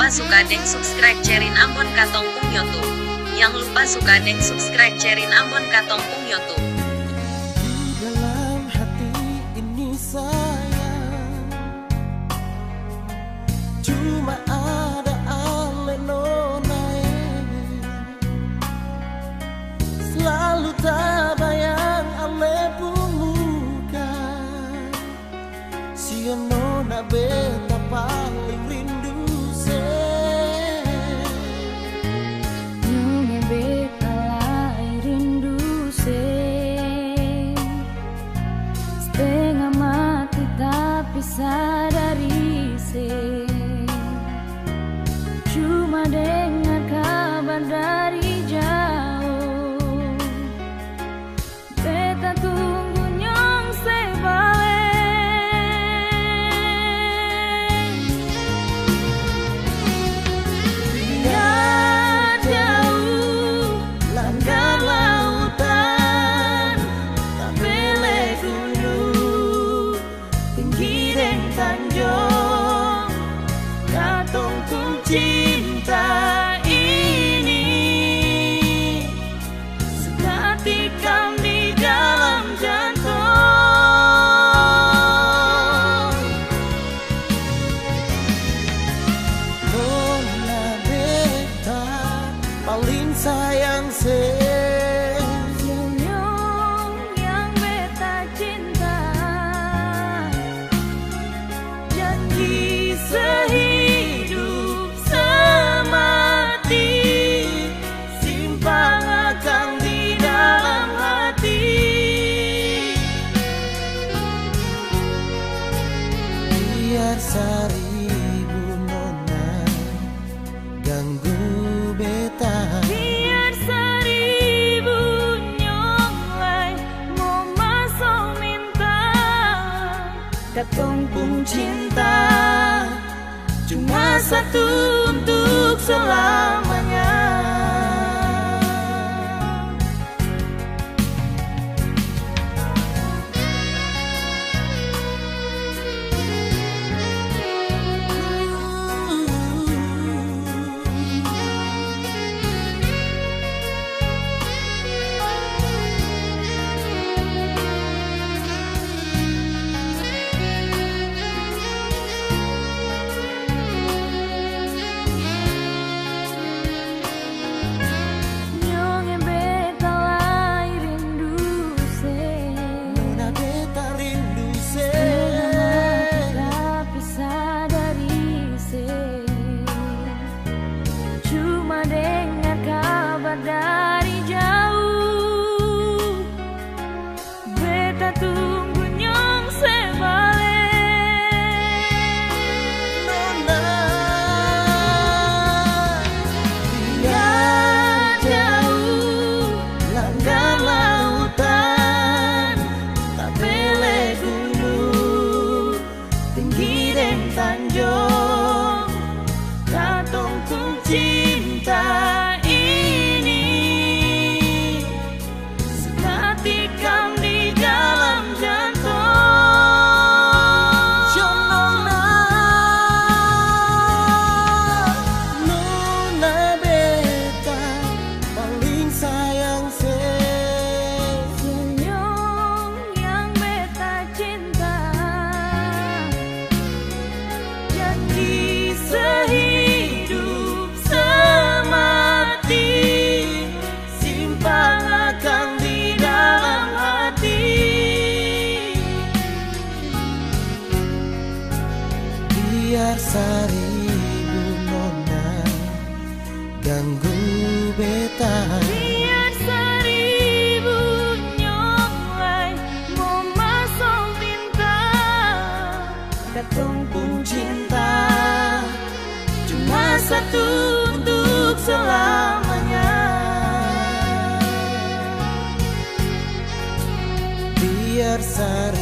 suka deng subscribe cerin Ambon Katong Pung YouTube. Yang lupa suka deng subscribe cerin Ambon Katong Pung YouTube. Dalam hati ini sayang, cuma ada ale nonai. Selalu tak bayang ale pun muka. Si nona beta paling rindu se. Nunge beta lai rindu se. Setengah mati tapi sadari se. Cuma dengar kabar dari jauh. Beta tunggu nyong se balik. Biar jauh langgar lautan, tak bele gunung, tinggi dan tanjung, katong pun cinta ini sudah tikam di dalam jantung. Nona beta paling sayang se. Nyong yang beta cinta, janji sehidup semati, Simpan akan di dalam hati. Biar seribu nona ganggu beta. biar seribu nyong lai mau masuk minta, katong pun cinta Cuma satu untuk selamanya. nyong yang beta lai rindu se. Nona beta rindu se. Tapi sadari se. Cuma dengar kabar dari jauh. Beta tunggu nyong se balik. Nona Biar jauh langgar lautan, tak bele gunung, tinggi dan tanjung, katong pun cinta ini sudah tikam di dalam jantung. Nona, nona beta paling sayang se. Nyong yang beta cinta, Janji sehidup semati, simpan akan di dalam hati. Biar seribu nona ganggu beta. biar seribu nyong lai mau masuk bintang, katong pun cinta Cuma satu untuk selamanya. Biar seribu